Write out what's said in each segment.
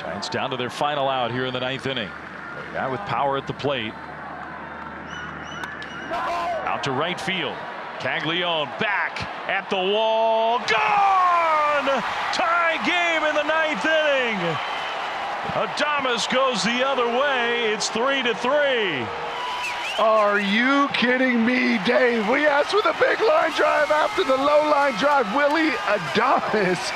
Giants down to their final out here in the 9th inning. A guy with power at the plate. Out to right field. Caglione back at the wall. Gone! Tie game in the 9th inning. Adames goes the other way. It's 3-3. Are you kidding me, Dave? We asked for the big line drive after the low line drive. Willie Adames.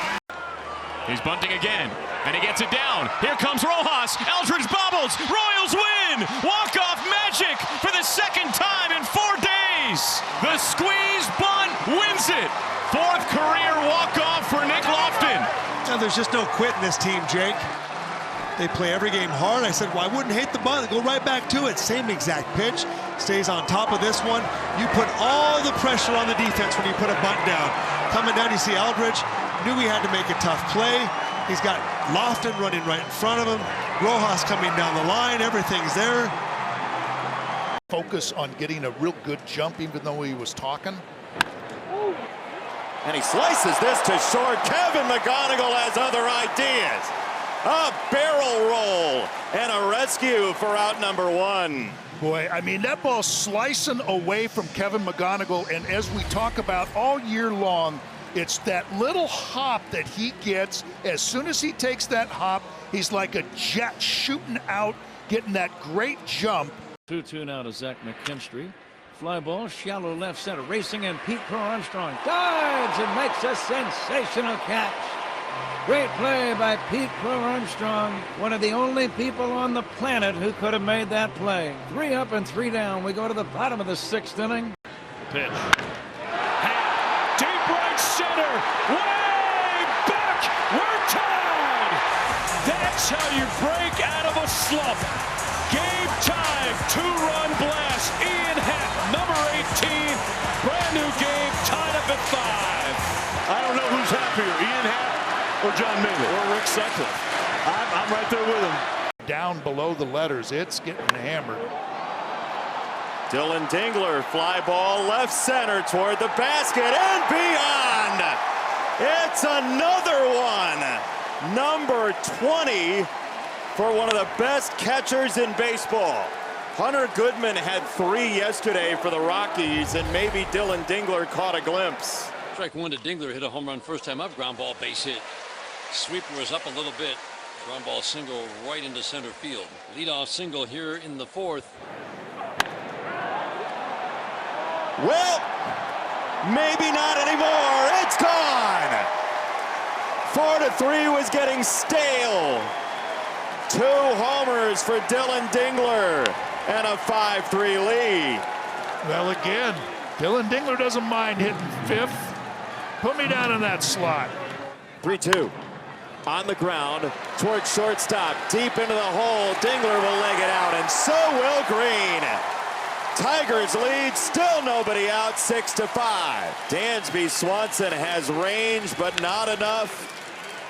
He's bunting again, and he gets it down. Here comes Rojas. Eldridge bobbles. Royals win. Walk-off magic for the second time in 4 days. The squeeze bunt wins it. 4th career walk-off for Nick Lofton. Now, there's just no quit in this team, Jake. They play every game hard. I said, well, I wouldn't hate the bunt. Go right back to it. Same exact pitch. Stays on top of this one. You put all the pressure on the defense when you put a bunt down. Coming down, you see Eldridge. Knew he had to make a tough play. He's got Lofton running right in front of him. Rojas coming down the line. Everything's there. Focus on getting a real good jump, even though he was talking. And he slices this to short. Kevin McGonigal has other ideas. A barrel roll and a rescue for out number 1. Boy, I mean, that ball slicing away from Kevin McGonigal, and as we talk about all year long, it's that little hop that he gets. As soon as he takes that hop, he's like a jet shooting out, getting that great jump. 2-2 now to Zach McKinstry. Fly ball, shallow left center, racing in. Pete Crow Armstrong dives and makes a sensational catch. Great play by Pete Crow Armstrong, one of the only people on the planet who could have made that play. 3 up and 3 down. We go to the bottom of the 6th inning. Pitch. Deep right center. Way back. We're tied. That's how you break out of a slump. Game time. 2-run blast. Ian Happ, number 18. Brand new game. Tied up at 5. I don't know who's happier, Ian Happ or John Miller Or Rick Sutcliffe. I'm right there with him. Down below the letters, it's getting hammered. Dylan Dingler, fly ball left center toward the basket and beyond. It's another one. Number 20 for one of the best catchers in baseball. Hunter Goodman had 3 yesterday for the Rockies, and maybe Dylan Dingler caught a glimpse. Strike 1 to Dingler, hit a home run first time up, ground ball base hit. Sweeper was up a little bit. Ground ball single right into center field. Leadoff single here in the 4th. Well, maybe not anymore. It's gone. 4-3 was getting stale. 2 homers for Dylan Dingler and a 5-3 lead. Well, again, Dylan Dingler doesn't mind hitting 5th. Put me down in that slot. 3-2. On the ground towards shortstop, deep into the hole. Dingler will leg it out, and so will Green. Tigers lead, still nobody out, 6-5. Dansby Swanson has range, but not enough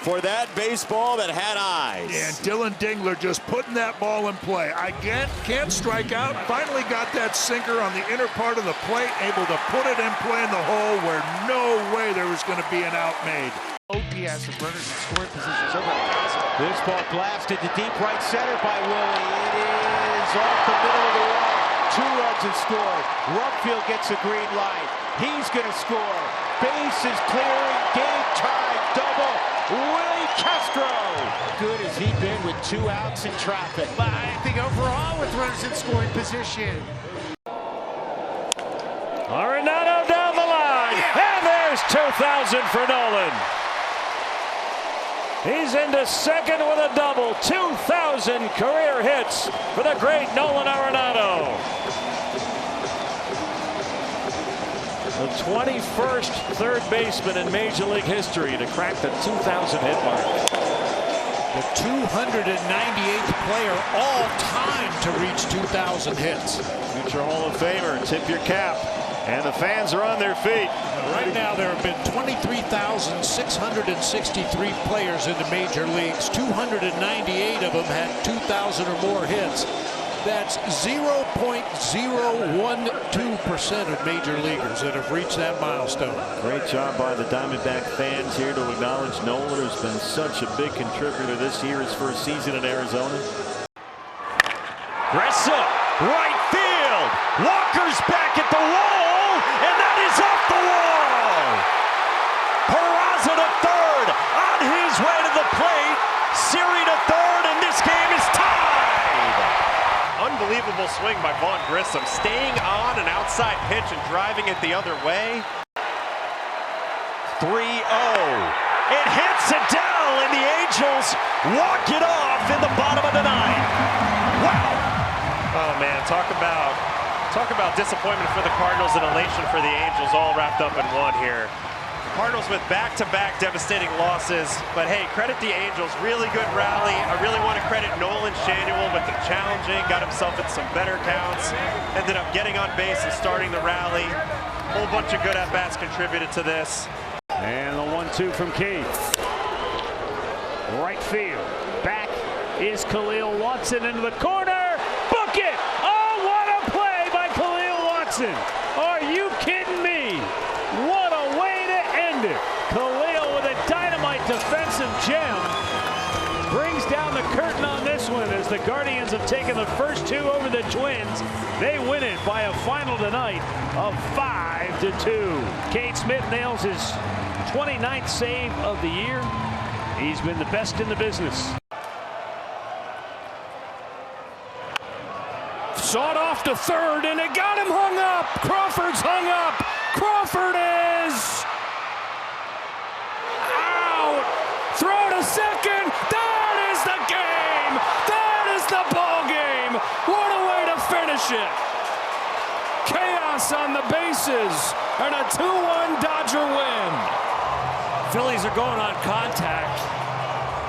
for that baseball that had eyes. And Dylan Dingler just putting that ball in play. Again, can't strike out. Finally got that sinker on the inner part of the plate, able to put it in play in the hole where no way there was going to be an out made. OPS of runners in scoring positions over 1,000. This ball blasted to deep right center by Willie. It is off the middle of the wall. 2 runs and scored. Rumfield gets a green light. He's going to score. Base is clearing. Game tied. Double. Willie Castro. Good has he been with 2 outs in traffic? I think overall with runners in scoring position. Arenado down the line. And there's 2,000 for Nolan. He's into second with a double. 2,000 career hits for the great Nolan Arenado. The 21st third baseman in Major League history to crack the 2,000 hit mark. The 298th player all time to reach 2,000 hits. Future Hall of Famer, tip your cap. And the fans are on their feet. Right now there have been 23,663 players in the major leagues. 298 of them had 2,000 or more hits. That's 0.012% of major leaguers that have reached that milestone. Great job by the Diamondback fans here to acknowledge Nolan, who's been such a big contributor this year, his first season in Arizona. Gressa, right field. Walker's back at the wall, and that is off the wall. Peraza to third, on his way to the plate. Siri to third, and this game is tied. Unbelievable swing by Vaughn Grissom, staying on an outside pitch and driving it the other way. 3-0. It hits Adele, and the Angels walk it off in the bottom of the ninth. Wow. Oh man, talk about disappointment for the Cardinals and elation for the Angels, all wrapped up in one here. Cardinals with back-to-back devastating losses, but hey, credit the Angels, really good rally. I really want to credit Nolan Shanuel with the challenging, got himself in some better counts, ended up getting on base and starting the rally. A whole bunch of good at-bats contributed to this. And the 1-2 from Keith. Right field. Back is Khalil Watson into the corner. Book it! Oh, what a play by Khalil Watson! Are you kidding me? What a way to end it. Khalil with a dynamite defensive gem brings down the curtain on this one as the Guardians have taken the first two over the Twins. They win it by a final tonight of 5-2. Cade Smith nails his 29th save of the year. He's been the best in the business. Sawed off to third, and it got him hung up. Crawford's hung up. Crawford is out. Throw to second. That is the game. That is the ball game. What a way to finish it. Chaos on the bases and a 2-1 Dodger win. Phillies are going on contact,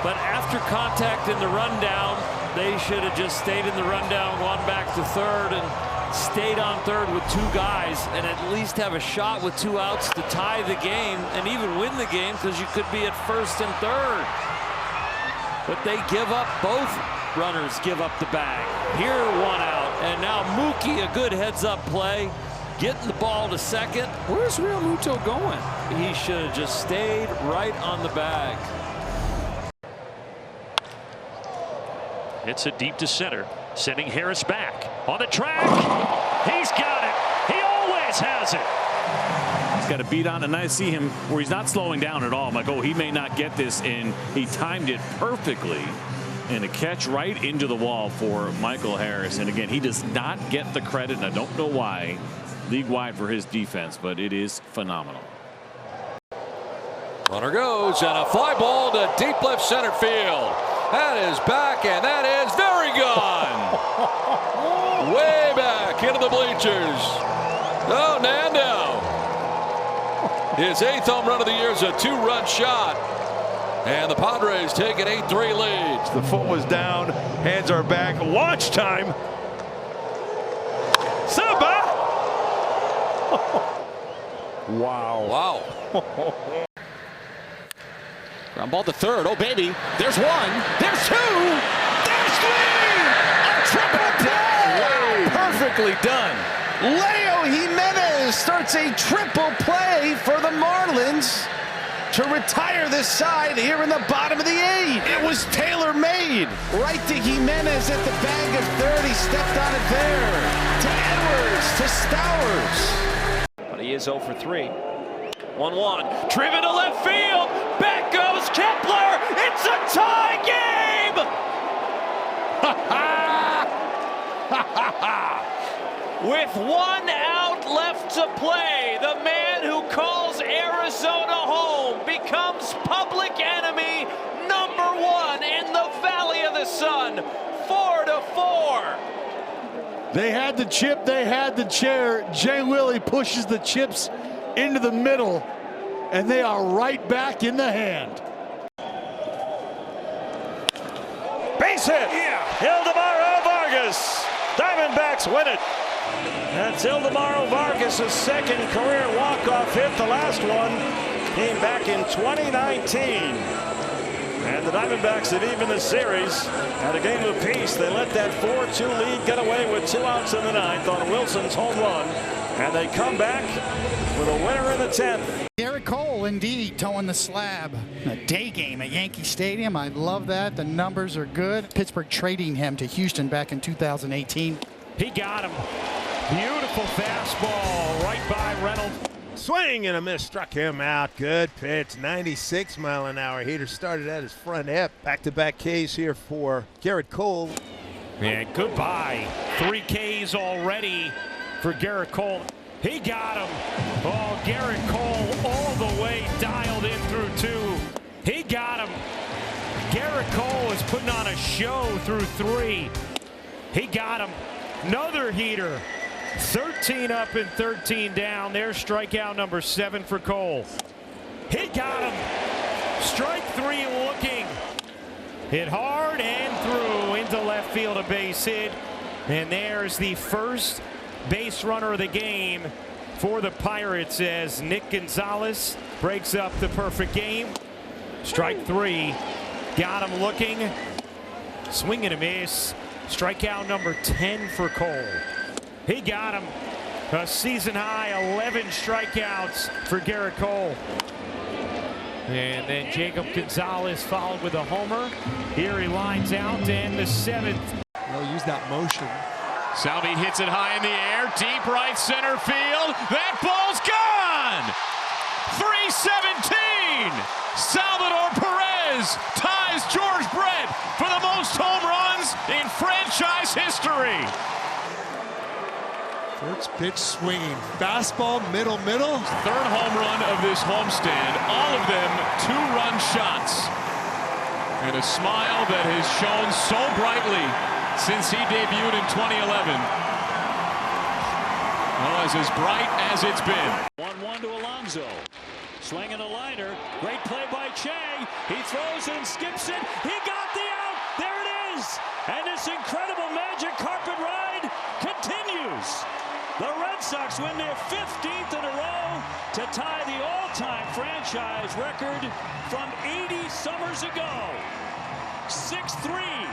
but after contact in the rundown, they should have just stayed in the rundown, gone back to third, and stayed on third with two guys, and at least have a shot with 2 outs to tie the game and even win the game, because you could be at first and third. But they give up, both runners give up the bag. Here, 1 out, and now Mookie, a good heads-up play, getting the ball to second. Where's Real Muto going? He should have just stayed right on the bag. It's a deep to center, sending Harris back on the track. He's got it. He always has it. He's got a beat on, and I see him where he's not slowing down at all. I'm like, oh, he may not get this, and he timed it perfectly. And a catch right into the wall for Michael Harris. And again, he does not get the credit, and I don't know why, league-wide for his defense, but it is phenomenal. Runner goes, and a fly ball to deep left center field. That is back, and that is very gone. Way back into the bleachers. Oh, Nando. His 8th home run of the year is a 2-run shot. And the Padres take an 8-3 lead. The foot was down, hands are back, launch time. Saba! Wow. Ground ball to third. Oh, baby. There's 1. There's 2. There's 3. A triple play. Wow, perfectly done. Leo Jimenez starts a triple play for the Marlins to retire this side here in the bottom of the 8th. It was tailor-made. Right to Jimenez at the bag of third. He stepped on it there. To Edwards, to Stowers. But he is 0 for 3. 1-1. Driven to left field. Back goes Kepler. It's a tie game. With 1 out left to play, the man who calls Arizona home becomes public enemy #1 in the Valley of the Sun. 4-4. They had the chip, they had the chair. Jay Willie pushes the chips into the middle, and they are right back in the hand. Base hit. Yeah. Ildemaro Vargas. Diamondbacks win it. That's Ildemaro Vargas' 2nd career walk-off hit. The last one came back in 2019. And the Diamondbacks have evened the series at a game apiece. They let that 4-2 lead get away with 2 outs in the 9th on Wilson's home run. And they come back with a winner in the 10th. Garrett Cole, indeed, towing the slab. A day game at Yankee Stadium. I love that. The numbers are good. Pittsburgh trading him to Houston back in 2018. He got him. Beautiful fastball right by Reynolds. Swing and a miss, struck him out. Good pitch, 96-mile-an-hour heater. Started at his front hip. Back-to-back Ks here for Garrett Cole. And goodbye. 3 Ks already for Garrett Cole. He got him. Oh, Garrett Cole all the way dialed in through 2. He got him. Garrett Cole is putting on a show through 3. He got him. Another heater. 13 up and 13 down. There's strikeout number 7 for Cole. He got him. Strike 3 looking. Hit hard and through into left field, a base hit. And there's the first base runner of the game for the Pirates as Nick Gonzalez breaks up the perfect game. Strike 3. Got him looking. Swing and a miss. Strikeout number 10 for Cole. He got him. A season high 11 strikeouts for Garrett Cole. And then Jacob Gonzalez followed with a homer. Here he lines out and the 7th. They'll use that motion. Salvi hits it high in the air, deep right center field. That ball's gone. 317. Salvador Perez ties George Brett for the most home runs in franchise history. First pitch swinging. Fastball, middle. 3rd home run of this homestand. All of them 2-run shots. And a smile that has shone so brightly since he debuted in 2011. Well, as bright as it's been. 1-1 to Alonso. Swinging a liner. Great play by Che. He throws and skips it. He got the out. There it is. And this incredible magic carpet ride continues. The Red Sox win their 15th in a row to tie the all-time franchise record from 80 summers ago. 6-3,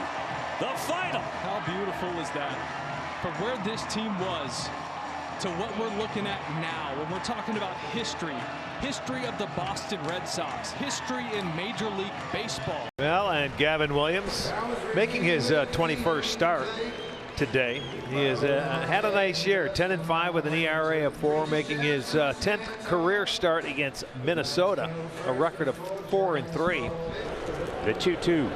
the final. How beautiful is that? From where this team was to what we're looking at now, when we're talking about history of the Boston Red Sox, history in Major League Baseball. Well, and Gavin Williams making his 21st start today. He has had a nice year, 10-5 with an ERA of 4, making his 10th career start against Minnesota, a record of 4-3. The 2-2.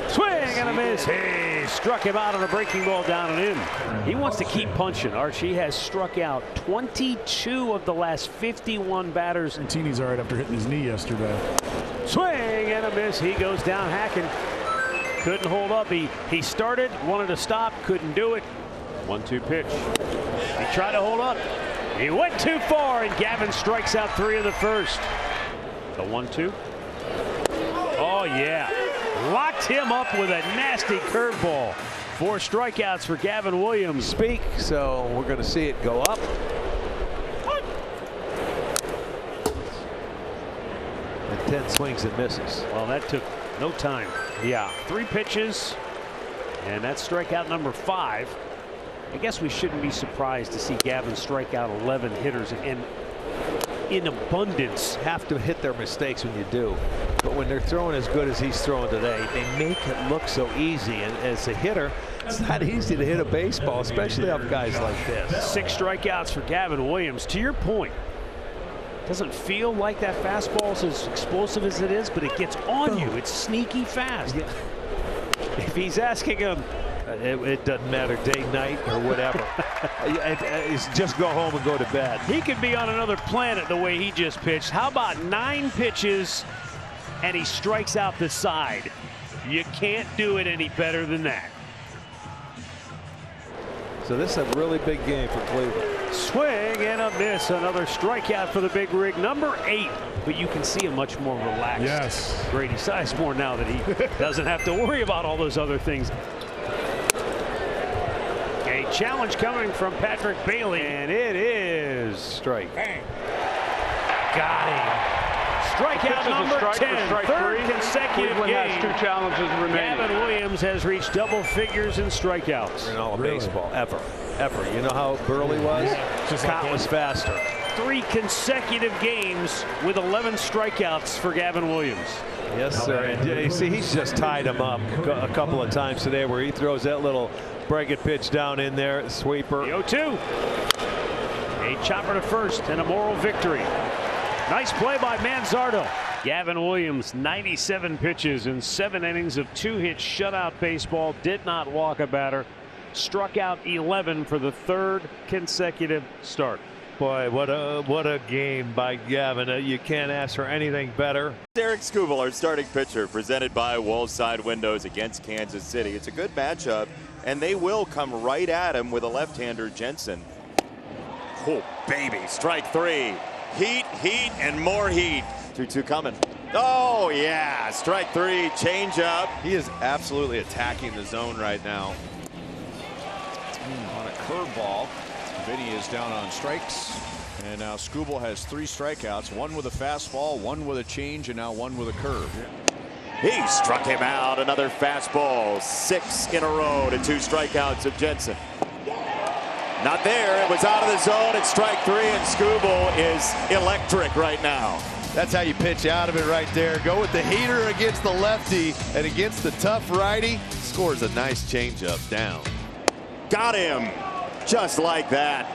Swing and a miss. He struck him out on a breaking ball down and in. He wants to keep punching. Archie has struck out 22 of the last 51 batters. And Tini's all right after hitting his knee yesterday. Swing and a miss. He goes down hacking. Couldn't hold up. He started, wanted to stop, couldn't do it. 1-2 pitch. He tried to hold up. He went too far, and Gavin strikes out 3 of the first. The 1-2. Oh, yeah. Locked him up with a nasty curveball. 4 strikeouts for Gavin Williams. So we're going to see it go up. And 10 swings and misses. Well, that took no time. Yeah, 3 pitches, and that's strikeout number 5. I guess we shouldn't be surprised to see Gavin strike out 11 hitters, and in abundance. Have to hit their mistakes when you do. But when they're throwing as good as he's throwing today, they make it look so easy. And as a hitter, it's not easy to hit a baseball, especially off guys like this. 6 strikeouts for Gavin Williams. To your point, doesn't feel like that fastball is as explosive as it is, but it gets on you. It's sneaky fast. Yeah. If he's asking him, it doesn't matter, day, night, or whatever. It's just go home and go to bed. He could be on another planet the way he just pitched. How about 9 pitches and he strikes out the side? You can't do it any better than that. So this is a really big game for Cleveland. Swing and a miss. Another strikeout for the big rig. Number 8. But you can see him much more relaxed. Yes. Grady Sizemore now that he doesn't have to worry about all those other things. A challenge coming from Patrick Bailey. And it is strike. Bang. Got him. Strikeout number 10, third consecutive game. Has 2 challenges remaining. Gavin Williams has reached double figures in strikeouts. In all of baseball, ever. You know how Burley was? Scott was faster. 3 consecutive games with 11 strikeouts for Gavin Williams. Yes, sir. And you see, he's just tied him up a couple of times today where he throws that little break-it pitch down in there, sweeper. The 0-2. A chopper to first and a moral victory. Nice play by Manzardo. Gavin Williams, 97 pitches in 7 innings of 2-hit shutout baseball. Did not walk a batter. Struck out 11 for the 3rd consecutive start. Boy, what a game by Gavin. You can't ask for anything better. Tarik Skubal, our starting pitcher, presented by Wallside Windows against Kansas City. It's a good matchup, and they will come right at him with a left-hander, Jensen. Oh, baby, strike 3. Heat, and more heat. 2-2 coming. Oh, yeah, strike 3, change up. He is absolutely attacking the zone right now. On a curveball. Vinny is down on strikes, and now Skubal has 3 strikeouts, 1 with a fastball, 1 with a change, and now 1 with a curve. He struck him out. Another fastball. 6 in a row to 2 strikeouts of Jensen. Not there. It was out of the zone. It's strike 3, and Skubal is electric right now. That's how you pitch out of it right there. Go with the heater against the lefty, and against the tough righty, scores a nice changeup down. Got him. Just like that.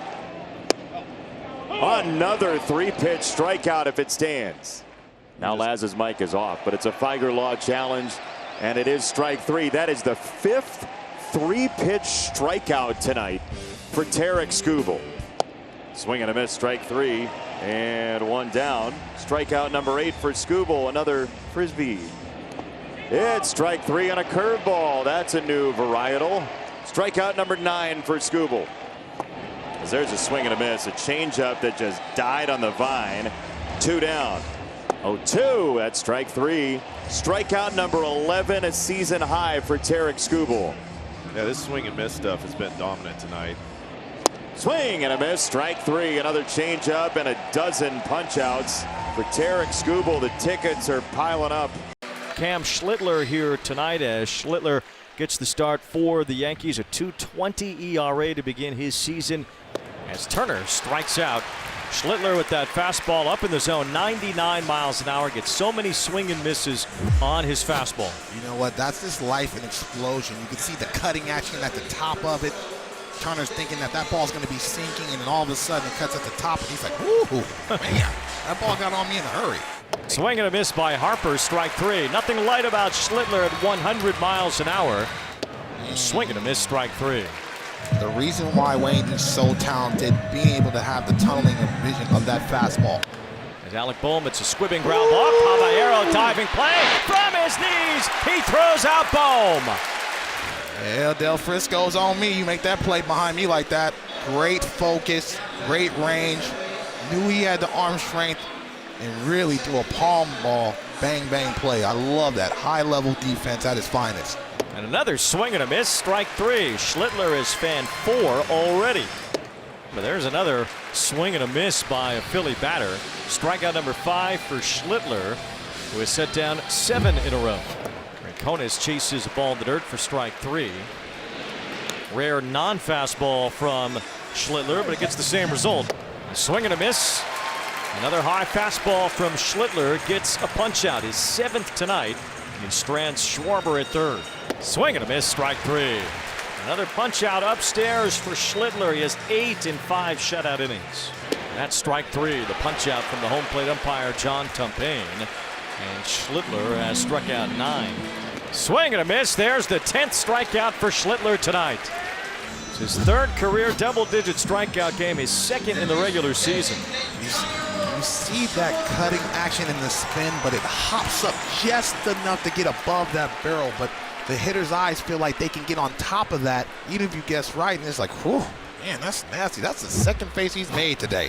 Another 3-pitch strikeout if it stands. Now Laz's mic is off, but it's a Feiger Law challenge, and it is strike 3. That is the 5th 3-pitch strikeout tonight for Tarik Skubal. Swing and a miss, strike 3, and 1 down. Strikeout number 8 for Skubal, another frisbee. It's strike 3 on a curveball. That's a new varietal. Strikeout number 9 for Skubal. As there's a swing and a miss, a changeup that just died on the vine. 2 down. 0-2. That's strike 3. Strikeout number 11, a season high for Tarik Skubal. Yeah, this swing and miss stuff has been dominant tonight. Swing and a miss, strike 3. Another changeup and a dozen punch-outs for Tarik Skubal. The tickets are piling up. Cam Schlittler here tonight as Schlittler gets the start for the Yankees. A 2.20 ERA to begin his season as Turner strikes out. Schlittler with that fastball up in the zone, 99 miles an hour, gets so many swing and misses on his fastball. You know what? That's just life and explosion. You can see the cutting action at the top of it. Turner's thinking that ball's going to be sinking, and then all of a sudden it cuts at the top, and he's like, "Woo, man, that ball got on me in a hurry." Swing and a miss by Harper, strike 3. Nothing light about Schlittler at 100 miles an hour. Swing and a miss, strike 3. The reason why Wayne is so talented, being able to have the tunneling of vision of that fastball. As Alec Bohm, it's a squibbing ground ball. Caballero diving play from his knees. He throws out Bohm. Yeah, Del Frisco's on me. You make that play behind me like that. Great focus, great range. Knew he had the arm strength and really threw a palm ball, bang, bang play. I love that. High-level defense at its finest. And another swing and a miss, strike 3. Schlittler is fan 4 already. But there's another swing and a miss by a Philly batter. Strikeout number 5 for Schlittler, who has set down 7 in a row. Rincones chases a ball in the dirt for strike 3. Rare non-fastball from Schlittler, but it gets the same result. Swing and a miss. Another high fastball from Schlittler gets a punch out, his 7th tonight. He strands Schwarber at 3rd. Swing and a miss, strike 3. Another punch out upstairs for Schlittler. He has 8 in 5 shutout innings. That's strike 3, the punch out from the home plate umpire John Tumpain. And Schlittler has struck out 9. Swing and a miss. There's the 10th strikeout for Schlittler tonight. It's his 3rd career double-digit strikeout game, his 2nd in the regular season. You see that cutting action in the spin, but it hops up just enough to get above that barrel. But the hitter's eyes feel like they can get on top of that, even if you guess right. And it's like, whew, man, that's nasty. That's the 2nd face he's made today.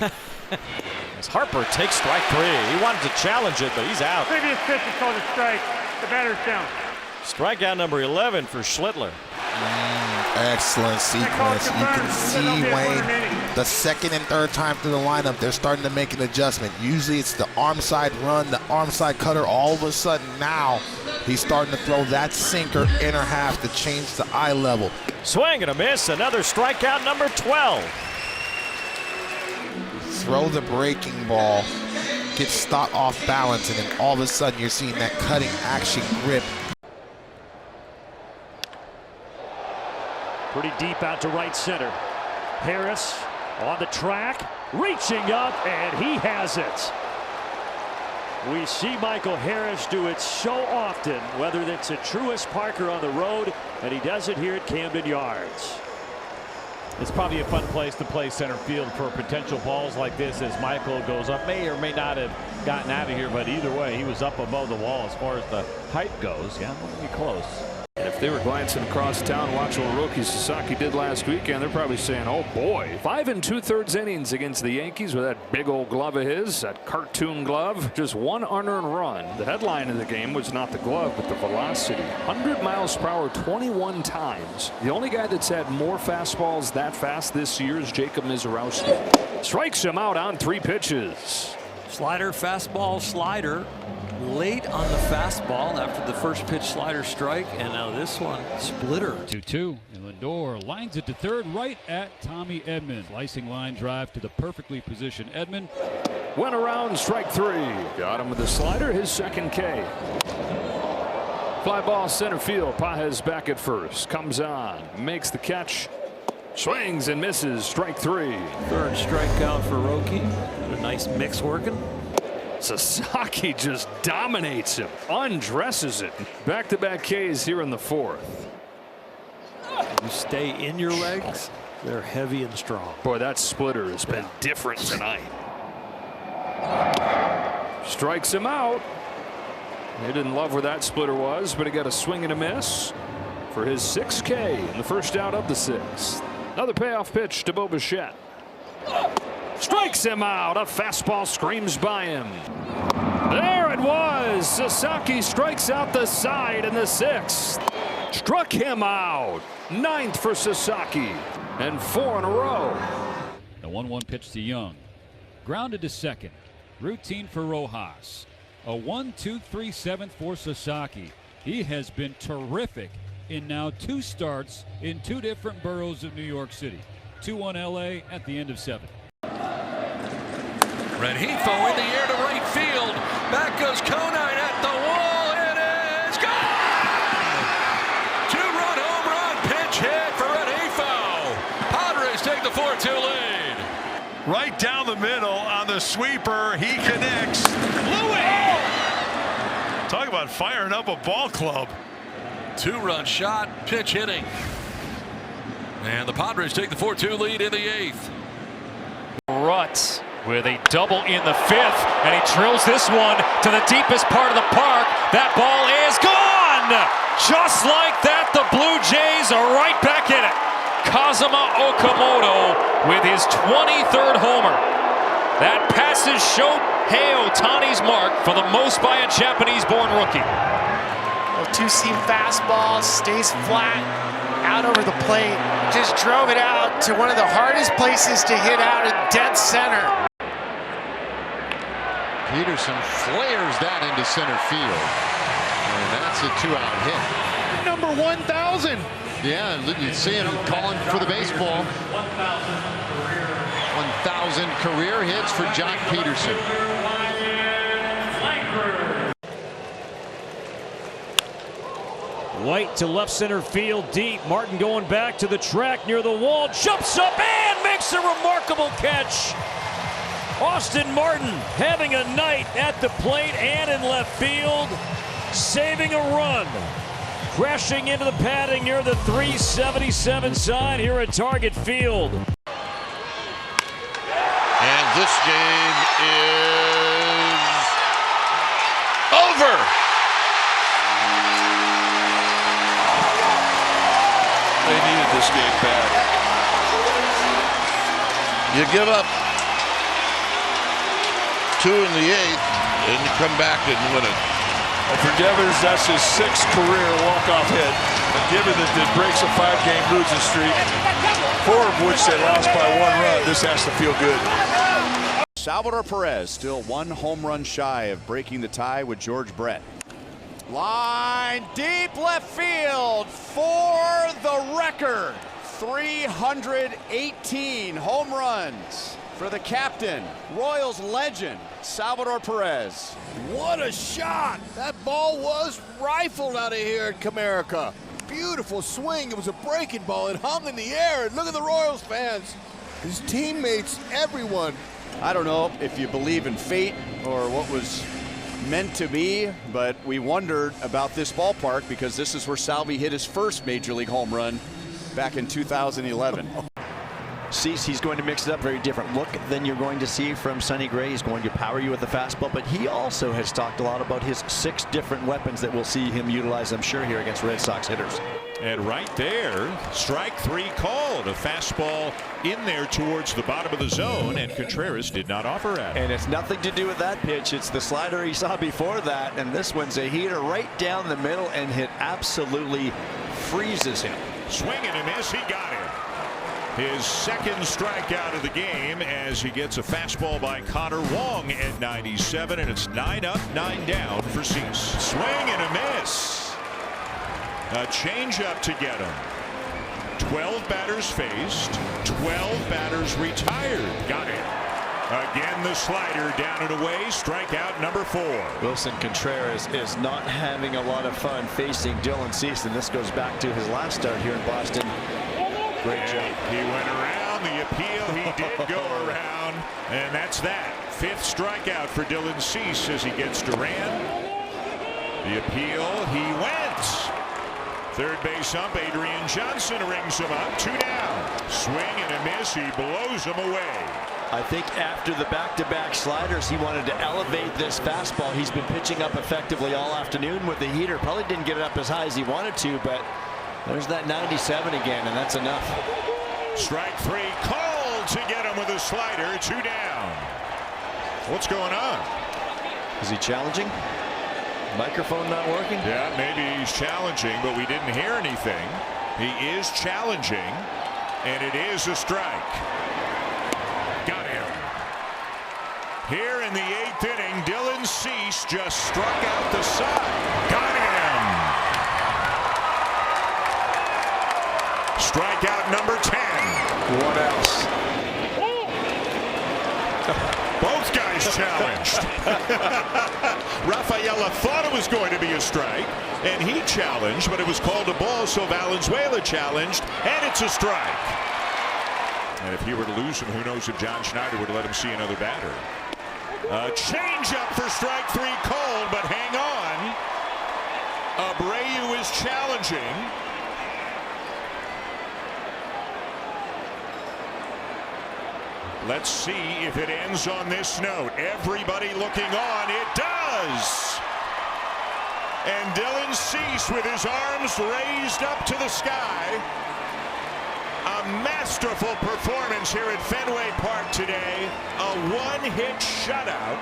As Harper takes strike 3. He wanted to challenge it, but he's out. Previous pitch is called a strike. The batter's down. Strikeout number 11 for Schlittler. Excellent sequence. You can see Wayne the second and third time through the lineup, they're starting to make an adjustment. Usually it's the arm side run, the arm side cutter. All of a sudden now he's starting to throw that sinker inner half to change the eye level. Swing and a miss, another strikeout, number 12. Throw the breaking ball, get stopped off balance, and then all of a sudden you're seeing that cutting action grip. Pretty deep out to right center. Harris on the track, reaching up, and he has it. We see Michael Harris do it so often, whether it's at Truist Parker on the road, and he does it here at Camden Yards. It's probably a fun place to play center field for potential balls like this as Michael goes up. May or may not have gotten out of here, but either way, he was up above the wall as far as the height goes. Yeah, pretty close. And if they were glancing across town watching what Roki Sasaki did last weekend, they're probably saying, oh boy, 5 2/3 innings against the Yankees with that big old glove of his, that cartoon glove, just one unearned run. The headline of the game was not the glove, but the velocity. 100 miles per hour 21 times. The only guy that's had more fastballs that fast this year is Jacob Mizorowski. Strikes him out on 3 pitches. Slider, fastball, slider. Late on the fastball after the first pitch slider strike, and now this one, splitter. 2-2, and Lindor lines it to third right at Tommy Edman. Slicing line drive to the perfectly positioned Edman. Went around, strike 3. Got him with the slider, his second K. Fly ball center field. Pages back at first. Comes on, makes the catch. Swings and misses, strike 3. Third strikeout for Roki. A nice mix working. Sasaki just dominates him, undresses it. Back-to-back Ks here in the 4th. You stay in your legs, they're heavy and strong. Boy, that splitter has been different tonight. Strikes him out. He didn't love where that splitter was, but he got a swing and a miss for his 6th K in the first out of the 6th. Another payoff pitch to Bo Bichette. Strikes him out. A fastball screams by him. There it was. Sasaki strikes out the side in the 6th. Struck him out. 9th for Sasaki. And 4 in a row. The 1-1 pitch to Young. Grounded to second. Routine for Rojas. A 1-2-3 7th for Sasaki. He has been terrific in now 2 starts in 2 different boroughs of New York City. 2-1 LA at the end of 7. Rengifo in the air to right field. Back goes Conine at the wall. It is gone! 2-run home run pinch hit for Rengifo. Padres take the 4-2 lead. Right down the middle on the sweeper. He connects. Louis! Talk about firing up a ball club. 2-run shot, pitch hitting. And the Padres take the 4-2 lead in the 8th. Rutz with a double in the 5th, and he drills this one to the deepest part of the park. That ball is gone! Just like that, the Blue Jays are right back in it. Kazuma Okamoto with his 23rd homer. That passes Shohei Ohtani's mark for the most by a Japanese-born rookie. A 2-seam fastball, stays flat, out over the plate. Just drove it out to one of the hardest places to hit out in dead center. Peterson flares that into center field. And that's a 2-out hit. Number 1,000. Yeah, you see him calling for the baseball. 1,000 career hits for Jock Peterson. White to left center field deep. Martin going back to the track near the wall. Jumps up and makes a remarkable catch. Austin Martin having a night at the plate and in left field. Saving a run. Crashing into the padding near the 377 sign here at Target Field. And this game is over. They needed this game bad. You give up 2 in the 8th, and you come back and win it. And for Devers, that's his 6th career walk-off hit. A given that breaks a 5-game losing streak. 4 of which they lost by 1 run. This has to feel good. Salvador Perez still 1 home run shy of breaking the tie with George Brett. Line deep left field for the record. 318 home runs for the captain, Royals legend, Salvador Perez. What a shot! That ball was rifled out of here at Comerica. Beautiful swing. It was a breaking ball. It hung in the air. And look at the Royals fans. His teammates, everyone. I don't know if you believe in fate or what was meant to be, but we wondered about this ballpark because this is where Salvi hit his first major league home run back in 2011. Cease, he's going to mix it up, very different look than you're going to see from Sonny Gray. He's going to power you with the fastball, but he also has talked a lot about his 6 different weapons that we'll see him utilize, I'm sure, here against Red Sox hitters. And right there, strike 3 called. A fastball in there towards the bottom of the zone, and Contreras did not offer at it. And it's nothing to do with that pitch. It's the slider he saw before that, and this one's a heater right down the middle, and it absolutely freezes him. Swing and a miss, he got it. His second strikeout of the game as he gets a fastball by Connor Wong at 97, and it's 9 up, 9 down for Cease. Swing and a miss. A changeup to get him. 12 batters faced, 12 batters retired. Got it. Again, the slider down and away. Strikeout number 4. Wilson Contreras is not having a lot of fun facing Dylan Cease, and this goes back to his last start here in Boston. Great job. He went around the appeal. He did go around, and that's that. 5th strikeout for Dylan Cease as he gets Duran. The appeal. He went. Third base ump Adrian Johnson rings him up. 2 down. Swing and a miss. He blows him away. I think after the back-to-back sliders, he wanted to elevate this fastball. He's been pitching up effectively all afternoon with the heater. Probably didn't get it up as high as he wanted to, but there's that 97 again, and that's enough. Strike 3 called to get him with a slider. 2 down. What's going on? Is he challenging? Microphone not working? Yeah, maybe he's challenging, but we didn't hear anything. He is challenging, and it is a strike. Got him. Here in the 8th inning, Dylan Cease just struck out the side. Got him. Strikeout number 10. What else? Both guys challenged. Rafaela thought it was going to be a strike, and he challenged, but it was called a ball, so Valenzuela challenged, and it's a strike. And if he were to lose him, who knows if John Schneider would let him see another batter. Change up for strike 3 called, but hang on. Abreu is challenging. Let's see if it ends on this note. Everybody looking on. It does. And Dylan Cease with his arms raised up to the sky. A masterful performance here at Fenway Park today. A 1-hit shutout.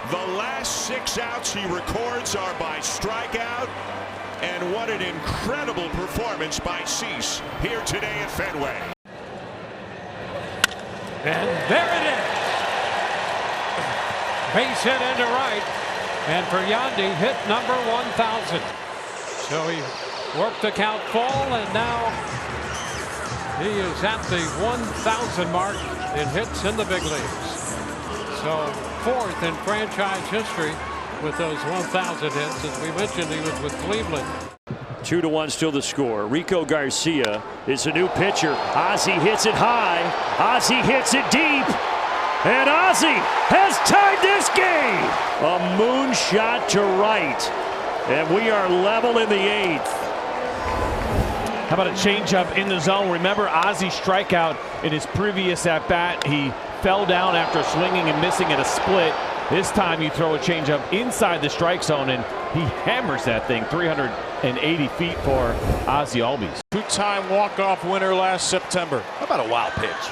The last 6 outs he records are by strikeout. And what an incredible performance by Cease here today at Fenway. And there it is. Base hit into right. And for Yandy, hit number 1,000. So he worked the count full, and now he is at the 1,000 mark in hits in the big leagues. So 4th in franchise history with those 1,000 hits. As we mentioned, he was with Cleveland. 2-1 still the score. Rico Garcia is a new pitcher. Ozzie hits it high. Ozzie hits it deep. And Ozzie has tied this game. A moonshot to right. And we are level in the 8th. How about a changeup in the zone? Remember Ozzie's strikeout in his previous at-bat. He fell down after swinging and missing at a split. This time you throw a changeup inside the strike zone, and he hammers that thing 380 feet for Ozzie Albies. 2-time walk-off winner last September. How about a wild pitch?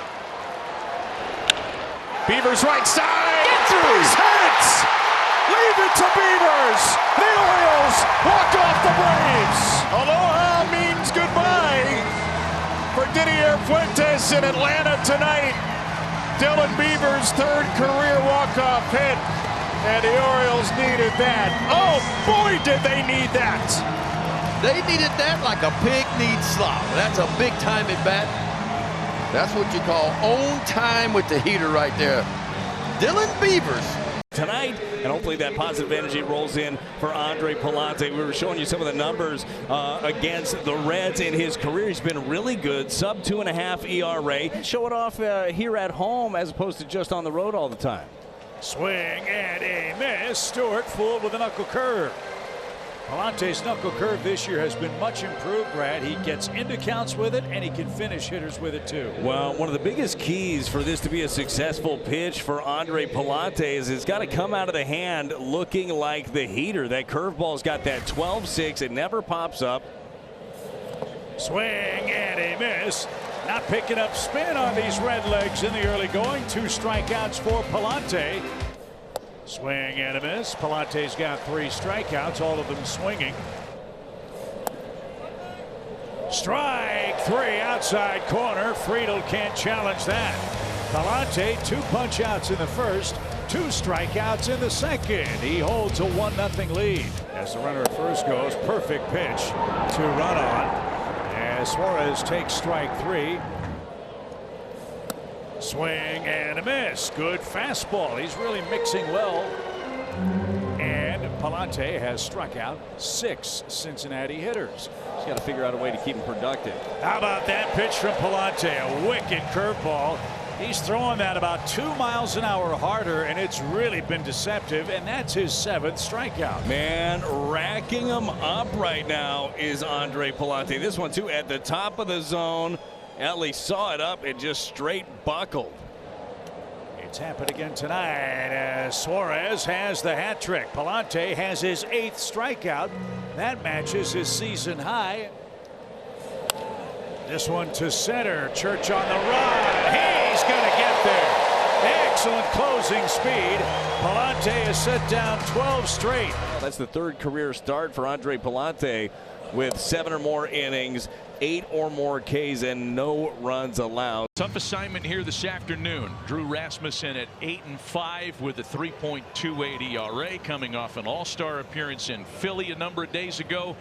Beavers right side. Get through. Hits. Leave it to Beavers. The Orioles walk off the Braves. Aloha means goodbye for Didier hits in Atlanta tonight. Dylan Beaver's third career walk-off hit. And the Orioles needed that. Oh, boy, did they need that. They needed that like a pig needs slop. That's a big-time at-bat. That's what you call own time with the heater right there. Dylan Beavers. Tonight, and hopefully that positive energy rolls in for Andre Pallante. We were showing you some of the numbers against the Reds in his career. He's been really good, sub 2.5 ERA. Show it off here at home as opposed to just on the road all the time. Swing and a miss. Stewart fooled with a knuckle curve. Pallante's knuckle curve this year has been much improved, Brad. He gets into counts with it, and he can finish hitters with it, too. Well, one of the biggest keys for this to be a successful pitch for Andre Pallante is it's got to come out of the hand looking like the heater. That curveball's got that 12-6. It never pops up. Swing and a miss. Not picking up spin on these red legs in the early going. 2 strikeouts for Pallante. Swing and a miss. Pallante's got 3 strikeouts, all of them swinging. Strike 3 outside corner. Friedel can't challenge that. Pallante 2 punch outs in the first, 2 strikeouts in the second. He holds a 1-0 lead. As the runner at first goes, perfect pitch to run on. As Suarez takes strike 3. Swing and a miss. Good fastball. He's really mixing well. And Pallante has struck out 6 Cincinnati hitters. He's got to figure out a way to keep him productive. How about that pitch from Pallante? A wicked curveball. He's throwing that about 2 miles an hour harder, and it's really been deceptive, and that's his 7th strikeout. Man, racking them up right now is Andre Pallante. This one, too, at the top of the zone. Ellie saw it up and just straight buckled. It's happened again tonight as Suarez has the hat trick. Pallante has his 8th strikeout. That matches his season high. This one to center. Church on the run. He's going to get there. Excellent closing speed. Pallante has set down 12 straight. That's the 3rd career start for Andre Pallante with 7 or more innings, 8 or more Ks, and no runs allowed. Tough assignment here this afternoon. Drew Rasmussen at 8-5 with a 3.28 ERA, coming off an all-star appearance in Philly a number of days ago.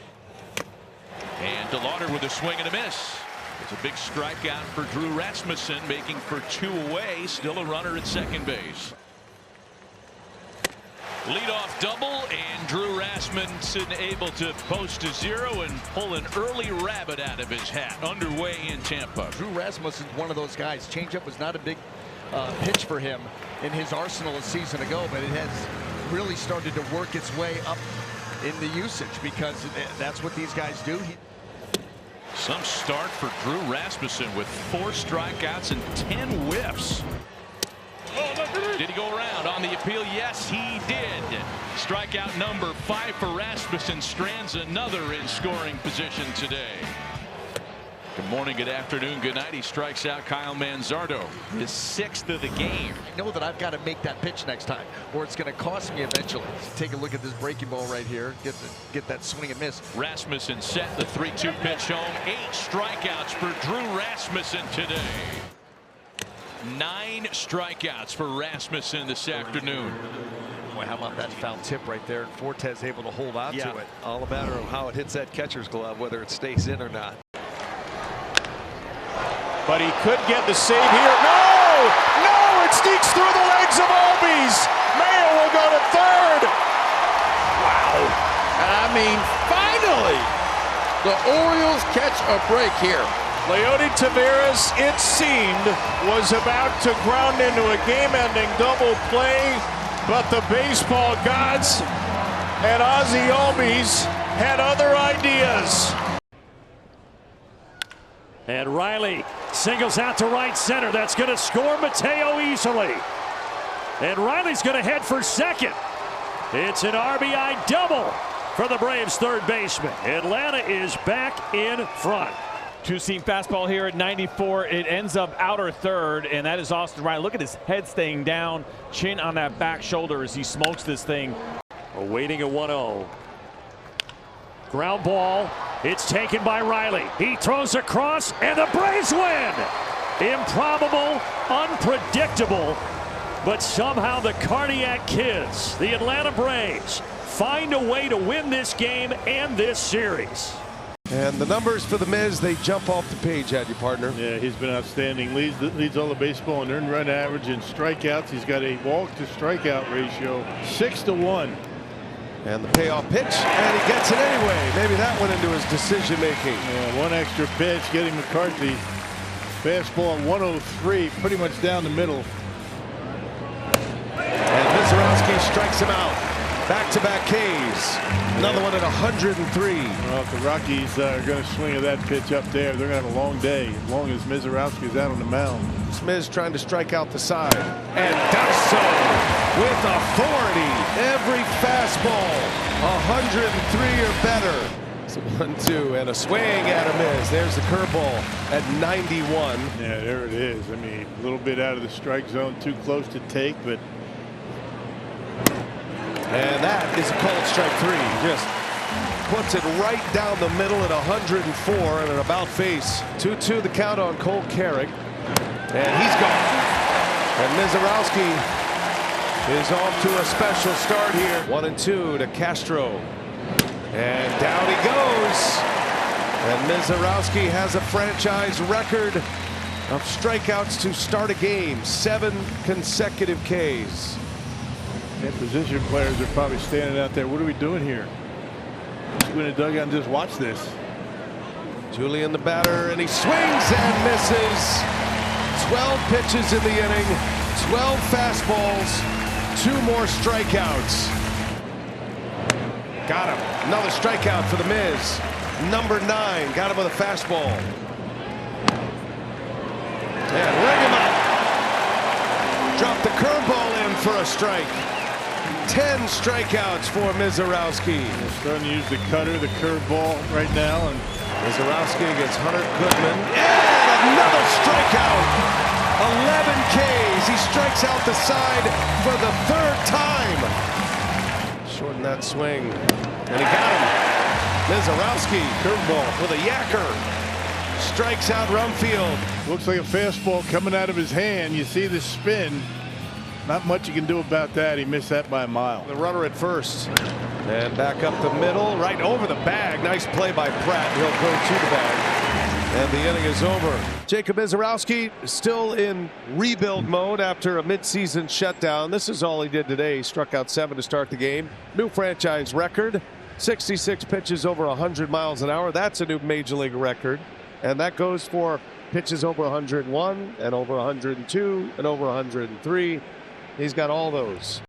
And DeLauder with a swing and a miss. It's a big strikeout for Drew Rasmussen, making for 2 away. Still a runner at second base. Leadoff double, and Drew Rasmussen able to post a 0 and pull an early rabbit out of his hat. Underway in Tampa. Drew Rasmussen's one of those guys. Changeup was not a big pitch for him in his arsenal a season ago, but it has really started to work its way up in the usage because that's what these guys do. Some start for Drew Rasmussen with 4 strikeouts and 10 whiffs. Did he go around on the appeal? Yes, he did. Strikeout number 5 for Rasmussen. Strands another in scoring position today. Good morning, good afternoon, good night. He strikes out Kyle Manzardo, his 6th of the game. I know that I've got to make that pitch next time, or it's going to cost me eventually. Take a look at this breaking ball right here. Get that swing and miss. Rasmussen set the 3-2 pitch home. 8 strikeouts for Drew Rasmussen today. 9 strikeouts for Rasmussen this afternoon. Boy, how about that foul tip right there? Fortes able to hold on to it. All a matter of how it hits that catcher's glove, whether it stays in or not. But he could get the save here. No! No! It sneaks through the legs of Albies. Mayo will go to 3rd. Wow. I mean, finally, the Orioles catch a break here. Leody Taveras, it seemed, was about to ground into a game-ending double play, but the baseball gods and Ozzie Albies had other ideas. And Riley singles out to right center. That's going to score Mateo easily. And Riley's going to head for second. It's an RBI double for the Braves' third baseman. Atlanta is back in front. 2-seam fastball here at 94. It ends up outer third, and that is Austin Riley. Look at his head staying down, chin on that back shoulder as he smokes this thing. Awaiting a 1-0. Ground ball. It's taken by Riley. He throws across, and the Braves win. Improbable, unpredictable, but somehow the Cardiac Kids, the Atlanta Braves, find a way to win this game and this series. And the numbers for the Miz, they jump off the page at you, partner. Yeah, he's been outstanding. Leads all the baseball in earned run average and strikeouts. He's got a walk to strikeout ratio 6-1. And the payoff pitch, and he gets it anyway. Maybe that went into his decision making. Yeah, one extra pitch getting McCarthy. Fastball at 103, pretty much down the middle. And Mizorowski strikes him out. Back-to-back Ks. Another one at 103. Well, if the Rockies are going to swing at that pitch up there, they're going to have a long day as long as Mizorowski's out on the mound. Smith trying to strike out the side. And does so with authority. Every fastball, 103 or better. It's a 1-2 and a swing at a miss. There's the curveball at 91. Yeah, there it is. I mean, a little bit out of the strike zone, too close to take, but. And that is a called strike 3. Just puts it right down the middle at 104 and an about face. 2-2 the count on Cole Carrick. And he's gone. And Mizorowski is off to a special start here. 1-2 to Castro. And down he goes. And Mizorowski has a franchise record of strikeouts to start a game. 7 consecutive Ks. And position players are probably standing out there. What are we doing here? Let's go in the dugout and just watch this. Julian the batter, and he swings and misses. 12 pitches in the inning, 12 fastballs, 2 more strikeouts. Got him. Another strikeout for the Miz. Number 9, got him with a fastball. And ring him up. Dropped the curveball in for a strike. 10 strikeouts for Mizorowski. They're starting to use the cutter, the curveball right now. And Mizorowski against Hunter Goodman. And another strikeout. 11 Ks. He strikes out the side for the 3rd time. Shorten that swing. And he got him. Mizorowski, curveball with a yacker. Strikes out Rumfield. Looks like a fastball coming out of his hand. You see the spin. Not much you can do about that. He missed that by a mile. The runner at first. And back up the middle, right over the bag. Nice play by Pratt. He'll go to the bag. And the inning is over. Jacob Mizorowski still in rebuild mode after a midseason shutdown. This is all he did today. He struck out 7 to start the game. New franchise record. 66 pitches over 100 miles an hour. That's a new major league record. And that goes for pitches over 101 and over 102 and over 103. He's got all those.